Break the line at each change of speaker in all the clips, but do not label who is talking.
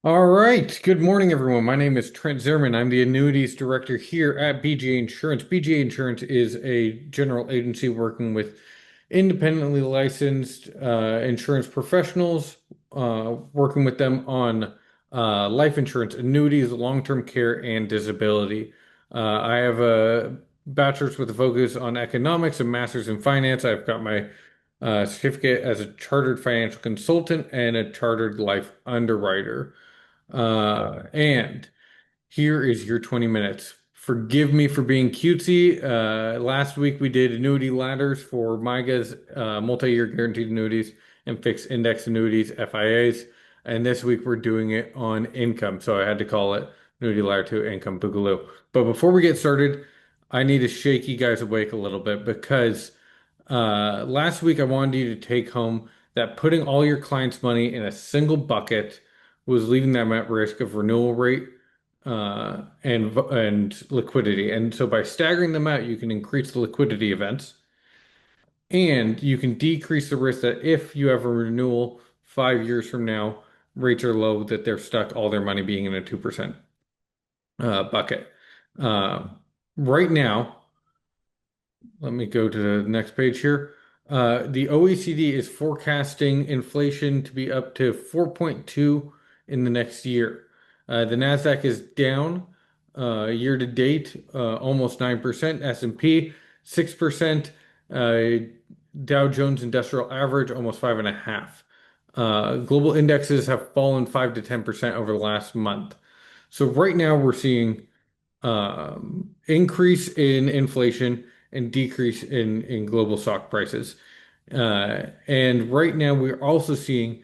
All right. Good morning, everyone. My name is Trent Zimmermann. I'm the Annuities Director here at BGA Insurance. BGA Insurance is a general agency working with independently licensed insurance professionals, working with them on life insurance, annuities, long-term care, and disability. I have a bachelor's with a focus on economics and master's in finance. I've got my certificate as a chartered financial consultant and a chartered life underwriter. And here is your 20 minutes. Forgive me for being cutesy. Last week we did annuity ladders for MYGAs, multi-year guaranteed annuities, and fixed index annuities, FIAs. And this week we're doing it on income. So I had to call it Annuity Ladder 2 Income Boogaloo. But before we get started, I need to shake you guys awake a little bit because last week I wanted you to take home that putting all your clients' money in a single bucket was leaving them at risk of renewal rate and liquidity. And so by staggering them out, you can increase the liquidity events and you can decrease the risk that if you have a renewal 5 years from now, rates are low, that they're stuck all their money being in a 2% bucket. Uh, right now, let me go to the next page here. The OECD is forecasting inflation to be up to 4.2 in the next year. The NASDAQ is down year to date, almost 9%. S&P 6%. Dow Jones Industrial Average almost 5.5. Global indexes have fallen 5 to 10% over the last month. So right now we're seeing increase in inflation and decrease in global stock prices. And right now we're also seeing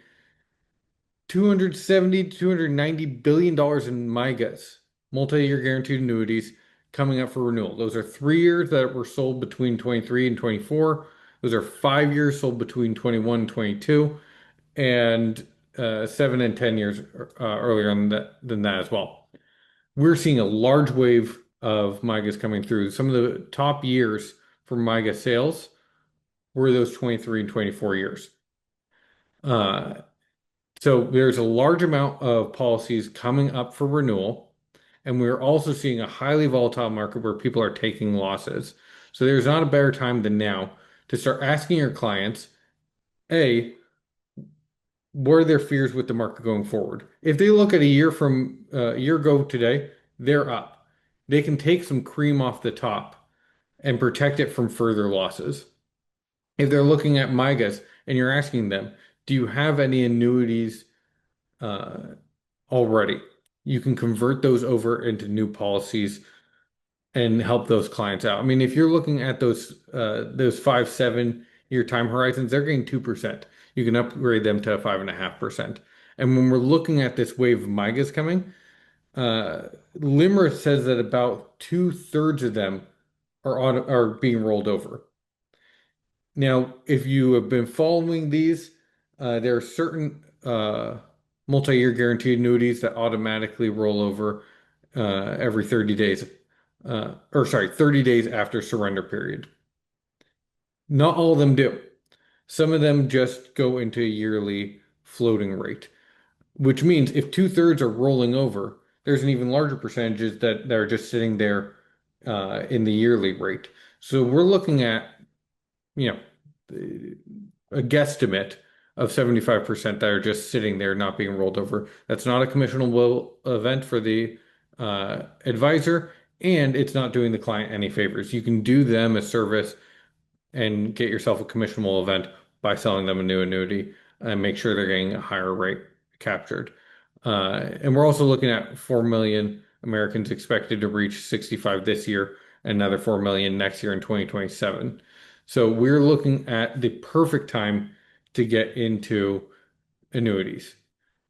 270 to 290 billion dollars in MYGAs, multi-year guaranteed annuities, coming up for renewal. Those are 3 years that were sold between 23 and 24. Those are 5 years sold between 21 and 22, and 7 and 10 years earlier than that as well. We're seeing a large wave of MYGAs coming through. Some of the top years for MYGA sales were those 23 and 24 years. Uh, so there's a large amount of policies coming up for renewal, and we're also seeing a highly volatile market where people are taking losses. So there's not a better time than now to start asking your clients, A, what are their fears with the market going forward? If they look at a year ago today, they're up. They can take some cream off the top and protect it from further losses. If they're looking at MYGAs and you're asking them, do you have any annuities uh, already? You can convert those over into new policies and help those clients out. I mean, if you're looking at those 5, 7 year time horizons, they're getting 2%. You can upgrade them to 5.5%. And when we're looking at this wave of MYGAs coming, Limerick says that about 2/3 of them are being rolled over. Now, if you have been following these, there are certain multi-year guaranteed annuities that automatically roll over every 30 days, or sorry, 30 days after surrender period. Not all of them do. Some of them just go into a yearly floating rate, which means if 2/3 are rolling over, there's an even larger percentage that are just sitting there in the yearly rate. So we're looking at, you know, a guesstimate of 75% that are just sitting there not being rolled over. That's not a commissionable event for the advisor, and it's not doing the client any favors. You can do them a service and get yourself a commissionable event by selling them a new annuity and make sure they're getting a higher rate captured. And we're also looking at 4 million Americans expected to reach 65 this year, and another 4 million next year in 2027. So we're looking at the perfect time to get into annuities.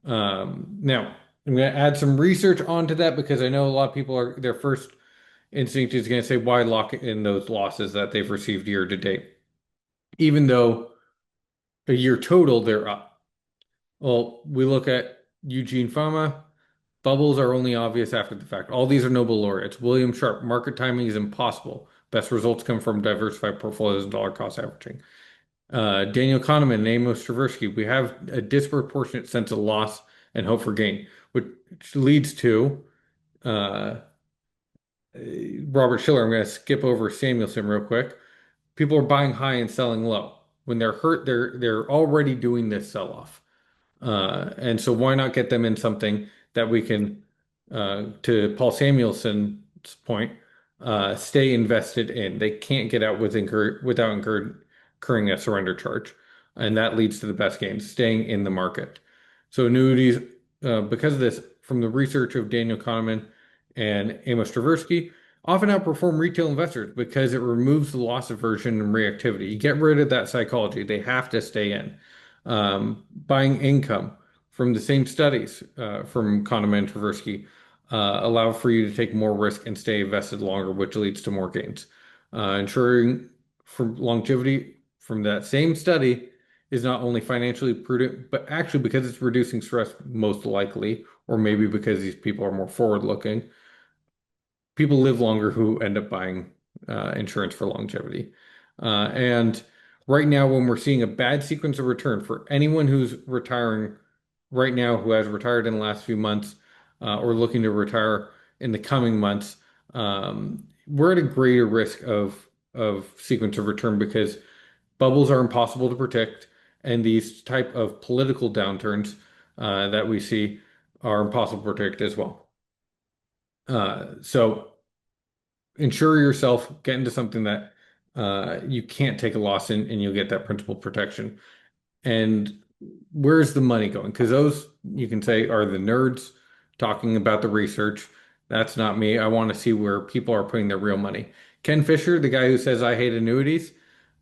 Now, I'm going to add some research onto that because I know a lot of people are their first instinct is going to say, why lock in those losses that they've received year to date, even though a year total they're up. Well, we look at Eugene Fama. Bubbles are only obvious after the fact. All these are Nobel laureates. William Sharp, market timing is impossible. Best results come from diversified portfolios and dollar cost averaging. Daniel Kahneman and Amos Tversky, we have a disproportionate sense of loss and hope for gain, which leads to uh, Robert Schiller. I'm going to skip over Samuelson real quick. People are buying high and selling low. When they're hurt, they're already doing this sell-off. And so why not get them in something that we can, to Paul Samuelson's point, stay invested in. They can't get out without incurring a surrender charge. And that leads to the best gains, staying in the market. So annuities, because of this, from the research of Daniel Kahneman and Amos Tversky, often outperform retail investors because it removes the loss aversion and reactivity. You get rid of that psychology. They have to stay in. Buying income from the same studies from Kahneman and Tversky allow for you to take more risk and stay invested longer, which leads to more gains. Ensuring for longevity from that same study is not only financially prudent, but actually because it's reducing stress most likely, or maybe because these people are more forward-looking, people live longer who end up buying insurance for longevity. And right now, when we're seeing a bad sequence of return for anyone who's retiring right now, who has retired in the last few months, or looking to retire in the coming months, we're at a greater risk of sequence of return because bubbles are impossible to predict, and these type of political downturns that we see are impossible to predict as well. So insure yourself, get into something that you can't take a loss in, and you'll get that principal protection. And where's the money going? Because those you can say are the nerds talking about the research. That's not me. I want to see where people are putting their real money. Ken Fisher, the guy who says I hate annuities,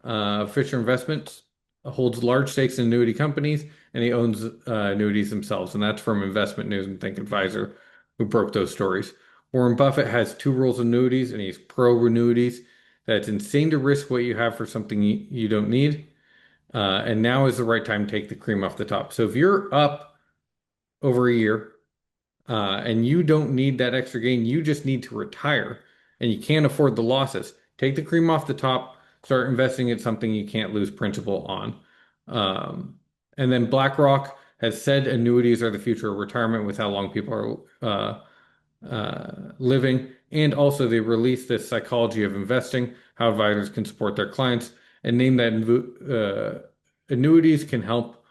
Fisher Investments holds large stakes in annuity companies, and he owns annuities themselves. And that's from Investment News and Think Advisor, who broke those stories. Warren Buffett has two rules of annuities, and he's pro annuities. That it's insane to risk what you have for something you don't need. And now is the right time to take the cream off the top. So if you're up over a year and you don't need that extra gain, you just need to retire and you can't afford the losses, take the cream off the top, start investing in something you can't lose principal on. And then BlackRock has said annuities are the future of retirement with how long people are living. And also, they released this psychology of investing, how advisors can support their clients, and name that annuities can help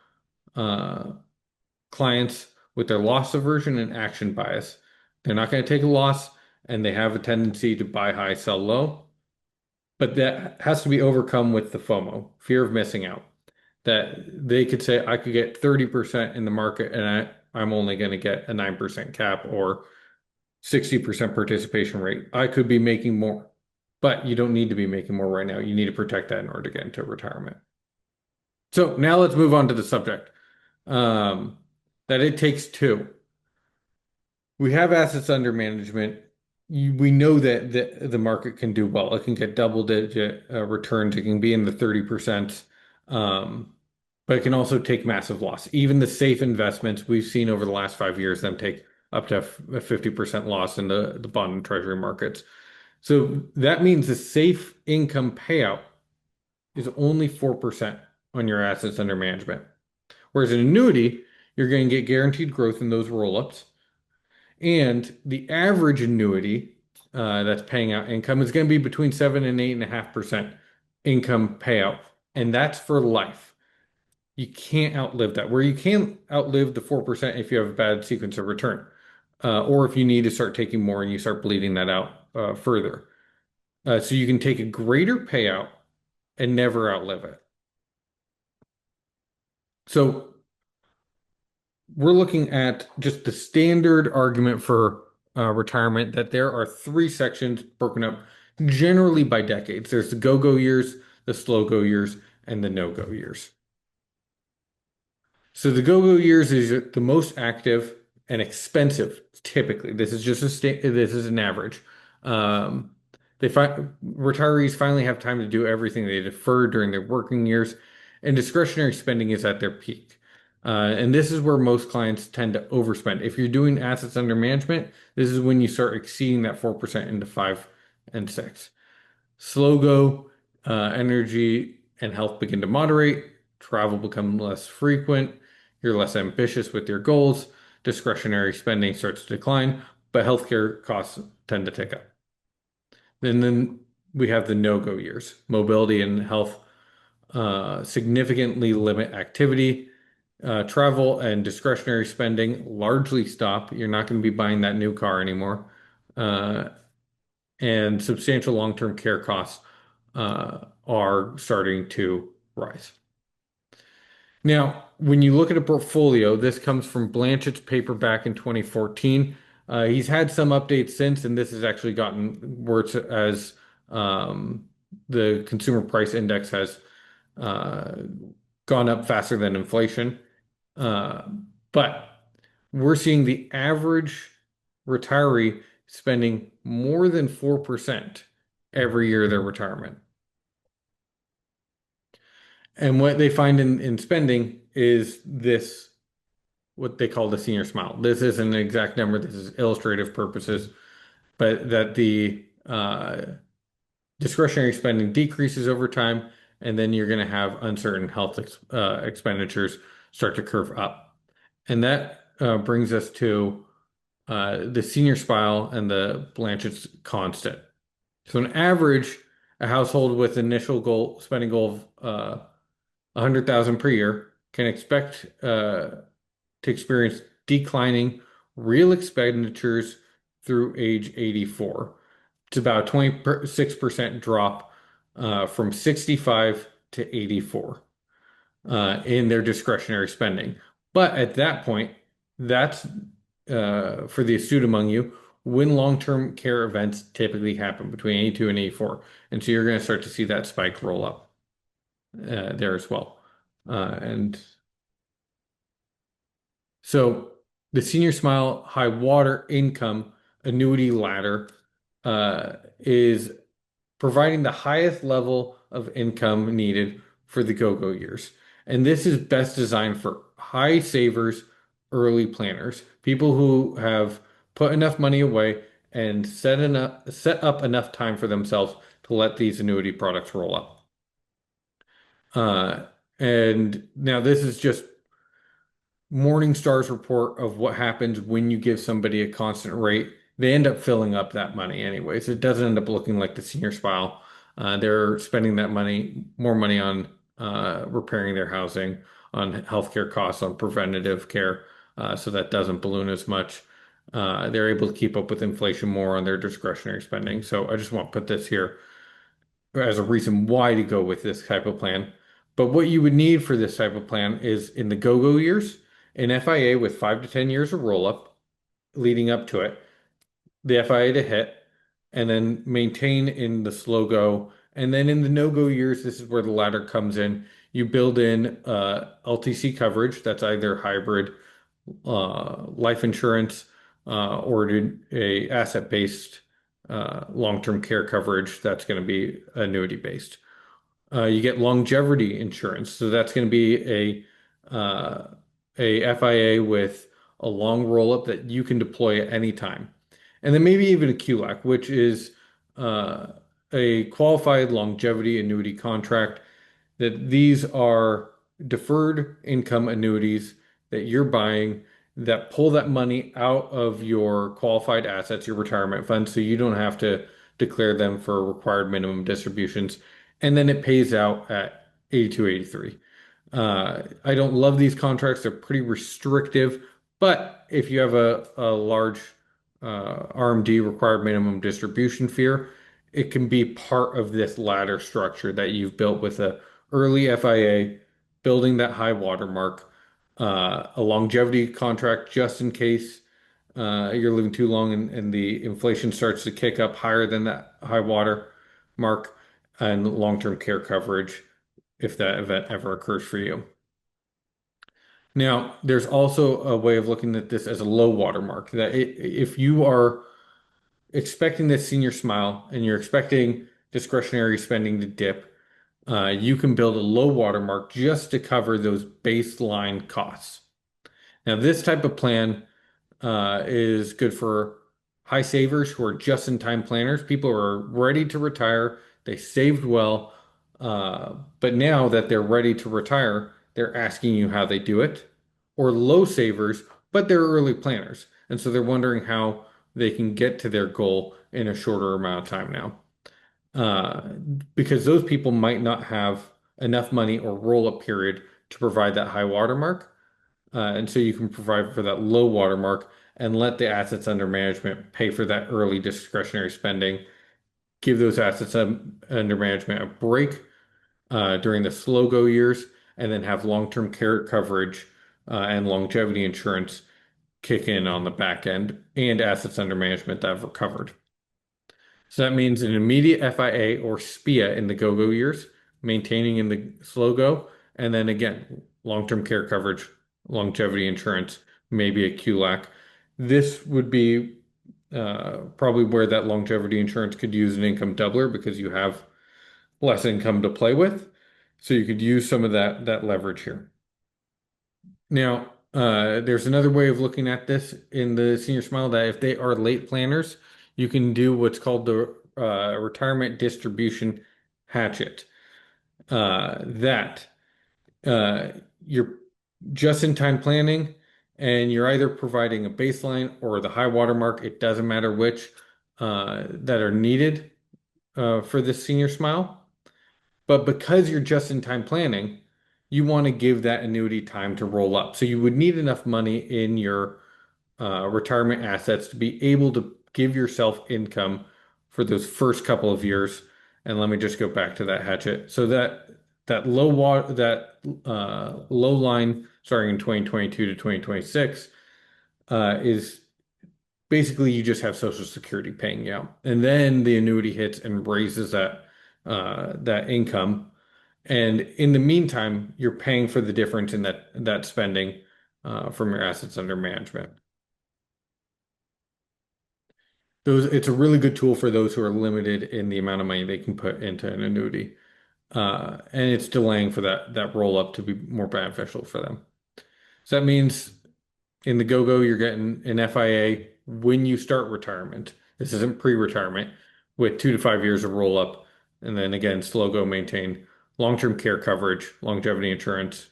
clients with their loss aversion and action bias. They're not going to take a loss, and they have a tendency to buy high, sell low. But that has to be overcome with the FOMO, fear of missing out. That they could say, I could get 30% in the market, and I'm only going to get a 9% cap or 60% participation rate. I could be making more, but you don't need to be making more right now. You need to protect that in order to get into retirement. So now let's move on to the subject that it takes two. We have assets under management. We know that the market can do well. It can get double-digit returns. It can be in the 30%, but it can also take massive loss. Even the safe investments we've seen over the last 5 years, them take up to a 50% loss in the bond and treasury markets. So that means the safe income payout is only 4% on your assets under management. Whereas an annuity, you're going to get guaranteed growth in those roll-ups. And the average annuity that's paying out income is going to be between 7 and 8.5% income payout. And that's for life. You can't outlive that. Where you can outlive the 4% if you have a bad sequence of return, or if you need to start taking more and you start bleeding that out further. So you can take a greater payout and never outlive it. So we're looking at just the standard argument for retirement, that there are three sections broken up generally by decades. There's the go-go years, the slow-go years, and the no-go years. So the go-go years is the most active and expensive, typically. This is just this is an average. Retirees finally have time to do everything they deferred during their working years, and discretionary spending is at their peak. And this is where most clients tend to overspend. If you're doing assets under management, this is when you start exceeding that 4% into 5 and 6. Slow go, energy and health begin to moderate, travel become less frequent, you're less ambitious with your goals. discretionary spending starts to decline, but healthcare costs tend to tick up. And then we have the no-go years. Mobility and health significantly limit activity. Travel and discretionary spending largely stop. You're not going to be buying that new car anymore. Uh, and substantial long-term care costs are starting to rise. Now, when you look at a portfolio, this comes from Blanchett's paper back in 2014. He's had some updates since, and this has actually gotten worse as um, the consumer price index has uh, gone up faster than inflation. Uh, but we're seeing the average retiree spending more than 4% every year of their retirement. And what they find in spending is this, what they call the senior smile. This isn't an exact number, this is illustrative purposes, but that the discretionary spending decreases over time, and then you're going to have uncertain health expenditures start to curve up. And that brings us to the senior smile and the Blanchett's constant. So, an average, a household with initial goal spending goal of 100,000 per year can expect to experience declining real expenditures through age 84. It's about a 26% drop from 65 to 84 in their discretionary spending. But at that point, that's for the astute among you, when long-term care events typically happen between 82 and 84. And so you're going to start to see that spike roll up there as well. And so the Senior Smile High Water Income Annuity Ladder is providing the highest level of income needed for the go-go years. And this is best designed for high savers, early planners, people who have put enough money away and set up enough time for themselves to let these annuity products roll up. And now this is just Morningstar's report of what happens when you give somebody a constant rate. They end up filling up that money anyways. It doesn't end up looking like the senior smile. They're spending that money, more money on repairing their housing, on healthcare costs, on preventative care, so that doesn't balloon as much. They're able to keep up with inflation more on their discretionary spending. So I just want to put this here as a reason why to go with this type of plan. But what you would need for this type of plan is in the go-go years, an FIA with 5 to 10 years of roll-up leading up to it, the FIA to hit, and then maintain in the slow go. And then in the no-go years, this is where the ladder comes in. You build in LTC coverage that's either hybrid life insurance or a asset-based long-term care coverage that's going to be annuity based. You get longevity insurance, so that's going to be a FIA with a long roll-up that you can deploy at any time, and then maybe even a QLAC, which is uh, a qualified longevity annuity contract. That these are deferred income annuities that you're buying that pull that money out of your qualified assets, your retirement fund, so you don't have to declare them for required minimum distributions. And then it pays out at 82, 83. I don't love these contracts. They're pretty restrictive, but if you have a large RMD required minimum distribution fear, it can be part of this ladder structure that you've built with a early FIA, building that high watermark, a longevity contract just in case you're living too long and the inflation starts to kick up higher than that high water mark, and long-term care coverage if that event ever occurs for you. Now, there's also a way of looking at this as a low watermark that if you are expecting this senior smile and you're expecting discretionary spending to dip, you can build a low watermark just to cover those baseline costs. Now, this type of plan is good for high savers who are just-in-time planners. People who are ready to retire. They saved well, but now that they're ready to retire, they're asking you how they do it. Or low savers but they're early planners. And so they're wondering how they can get to their goal in a shorter amount of time now. Uh, because those people might not have enough money or roll-up period to provide that high watermark. And so you can provide for that low watermark and let the assets under management pay for that early discretionary spending, give those assets under management a break during the slow go years, and then have long-term care coverage and longevity insurance kick in on the back end and assets under management that have recovered. So that means an immediate FIA or SPIA in the go-go years, maintaining in the slow go, and then again, long-term care coverage, longevity insurance, maybe a QLAC. This would be probably where that longevity insurance could use an income doubler because you have less income to play with. So you could use some of that leverage here. Now, there's another way of looking at this in the senior smile that if they are late planners, you can do what's called the retirement distribution hatchet. That you're just in time planning and you're either providing a baseline or the high water mark, it doesn't matter which, that are needed for this senior smile. But because you're just in time planning, you want to give that annuity time to roll up. So you would need enough money in your retirement assets to be able to give yourself income for those first couple of years. And let me just go back to that hatchet. So that low line starting in 2022 to 2026 is basically you just have Social Security paying you out, and then the annuity hits and raises that income. And in the meantime, you're paying for the difference in that spending from your assets under management. It's a really good tool for those who are limited in the amount of money they can put into an annuity. And it's delaying for that roll up to be more beneficial for them. So that means in the go-go, you're getting an FIA when you start retirement. This isn't pre-retirement with 2 to 5 years of roll up. And then again, slow go maintain long-term care coverage, longevity insurance,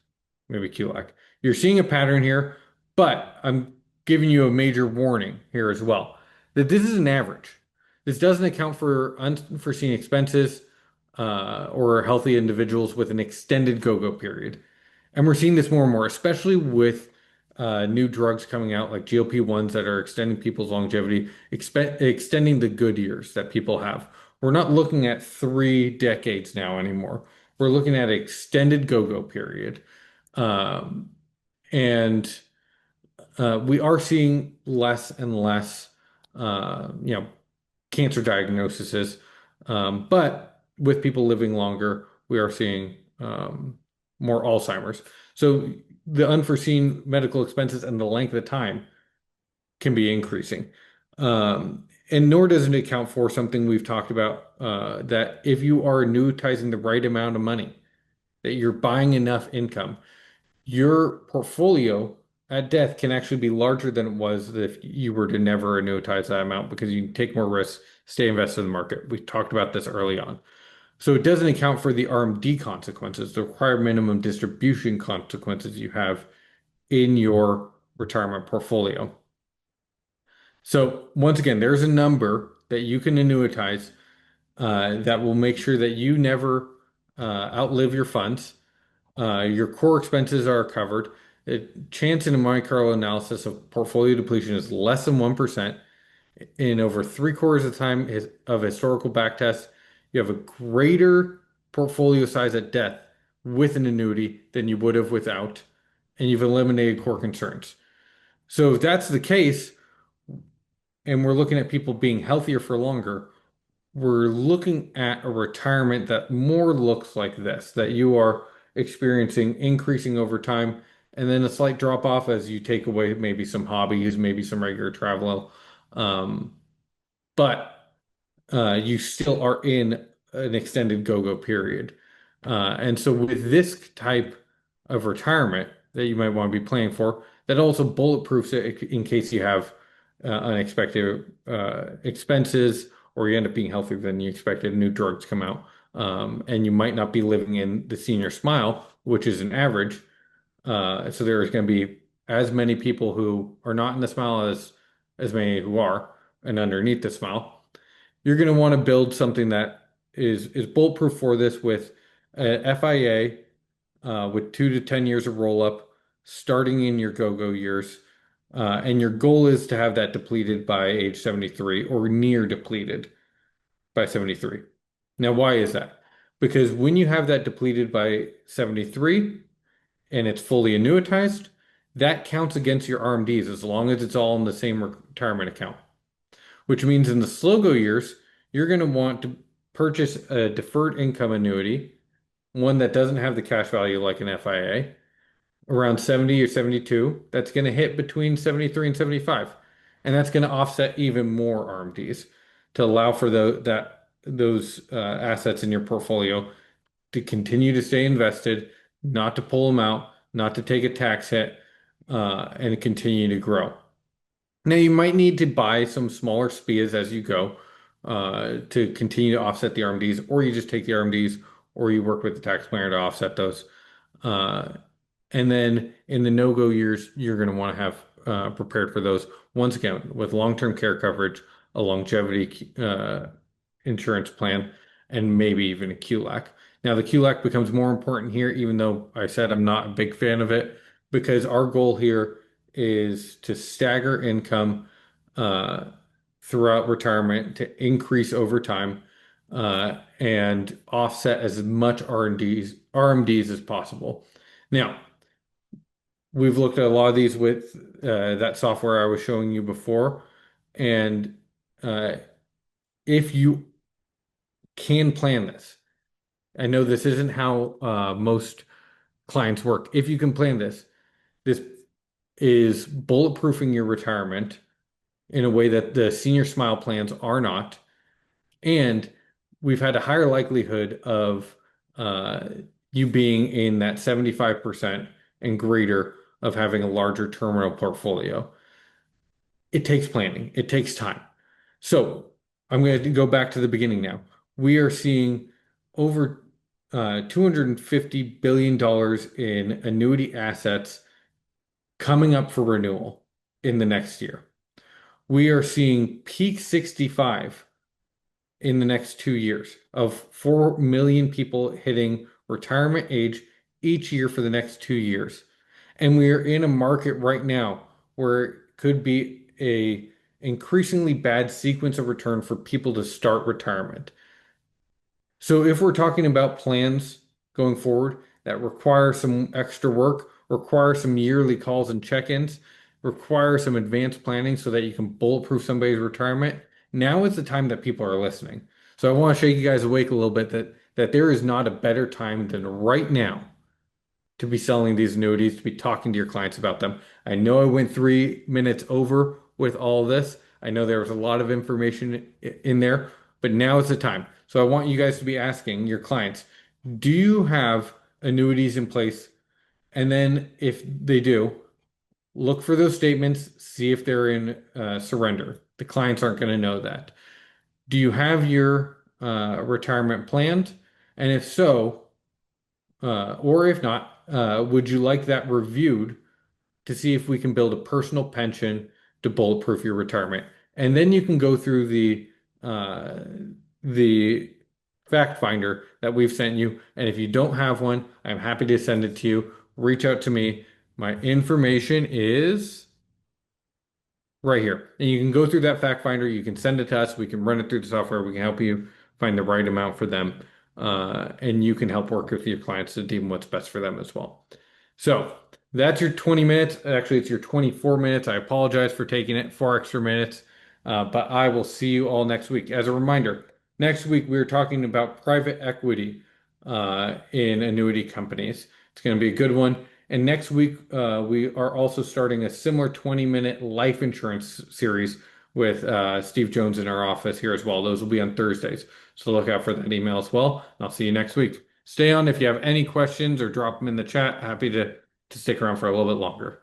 maybe QLAC. You're seeing a pattern here, but I'm giving you a major warning here as well that this is an average. This doesn't account for unforeseen expenses or healthy individuals with an extended go-go period. And we're seeing this more and more, especially with new drugs coming out like GLP-1s that are extending people's longevity, extending the good years that people have. We're not looking at 3 decades now anymore. We're looking at an extended go-go period. And we are seeing less and less, cancer diagnoses. But with people living longer, we are seeing more Alzheimer's. So the unforeseen medical expenses and the length of time can be increasing. And nor does it account for something we've talked about that if you are annuitizing the right amount of money, that you're buying enough income, your portfolio at death can actually be larger than it was if you were to never annuitize that amount because you take more risks, stay invested in the market. We talked about this early on. So it doesn't account for the RMD consequences, the required minimum distribution consequences you have in your retirement portfolio. So once again, there's a number that you can annuitize that will make sure that you never outlive your funds. Your core expenses are covered. Chance in a Monte Carlo analysis of portfolio depletion is less than 1%. In over 3/4 of the time of historical backtest, you have a greater portfolio size at death with an annuity than you would have without, and you've eliminated core concerns. So if that's the case, and we're looking at people being healthier for longer, we're looking at a retirement that more looks like this, that you are experiencing increasing over time, and then a slight drop off as you take away maybe some hobbies, maybe some regular travel. But you still are in an extended go-go period. And so with this type of retirement that you might want to be planning for, that also bulletproofs it in case you have unexpected expenses or you end up being healthier than you expected, new drugs come out, and you might not be living in the senior smile, which is an average. So there is going to be as many people who are not in the smile as many who are and underneath the smile. You're going to want to build something that is bulletproof for this with a FIA with 2 to 10 years of roll up starting in your go-go years. And your goal is to have that depleted by age 73 or near depleted by 73. Now, why is that? Because when you have that depleted by 73 and it's fully annuitized, that counts against your RMDs as long as it's all in the same retirement account, which means in the slow go years, you're going to want to purchase a deferred income annuity, one that doesn't have the cash value like an FIA, around 70 or 72. That's going to hit between 73 and 75. And that's going to offset even more RMDs to allow for those assets in your portfolio to continue to stay invested, not to pull them out, not to take a tax hit, and continue to grow. Now, you might need to buy some smaller SPIAs as you go to continue to offset the RMDs, or you just take the RMDs, or you work with the tax planner to offset those. And then in the no-go years, you're going to want to have prepared for those. Once again, with long-term care coverage, a longevity insurance plan, and maybe even a QLAC. Now, the QLAC becomes more important here, even though I said I'm not a big fan of it, because our goal here is to stagger income throughout retirement to increase over time and offset as much RMDs as possible. Now, we've looked at a lot of these with that software I was showing you before, and if you can plan this, I know this isn't how most clients work. If you can plan this, this is bulletproofing your retirement in a way that the senior smile plans are not. And we've had a higher likelihood of you being in that 75% and greater of having a larger terminal portfolio. It takes planning, it takes time. So I'm going to go back to the beginning now. We are seeing over $250 billion in annuity assets coming up for renewal in the next year. We are seeing peak 65 in the next 2 years of 4 million people hitting retirement age each year for the next 2 years. And we are in a market right now where it could be a increasingly bad sequence of return for people to start retirement. So if we're talking about plans going forward that require some extra work, require some yearly calls and check-ins, require some advanced planning so that you can bulletproof somebody's retirement, now is the time that people are listening. So I want to shake you guys awake a little bit that there is not a better time than right now to be selling these annuities, to be talking to your clients about them. I know I went 3 minutes over with all this. I know there was a lot of information in there, but now is the time. So I want you guys to be asking your clients, do you have annuities in place? And then if they do, look for those statements, see if they're in surrender. The clients aren't going to know that. Do you have your retirement planned? And if so, or if not, would you like that reviewed to see if we can build a personal pension to bulletproof your retirement? And then you can go through the fact finder that we've sent you. And if you don't have one, I'm happy to send it to you. Reach out to me. My information is right here. And you can go through that fact finder. You can send it to us. We can run it through the software. We can help you find the right amount for them. And you can help work with your clients to deem what's best for them as well. So that's your 20 minutes. Actually, it's your 24 minutes. I apologize for taking it 4 extra minutes, but I will see you all next week. As a reminder, next week we're talking about private equity in annuity companies. It's going to be a good one. And next week, we are also starting a similar 20-minute life insurance series with Steve Jones in our office here as well. Those will be on Thursdays. So look out for that email as well. And I'll see you next week. Stay on if you have any questions or drop them in the chat. Happy to stick around for a little bit longer.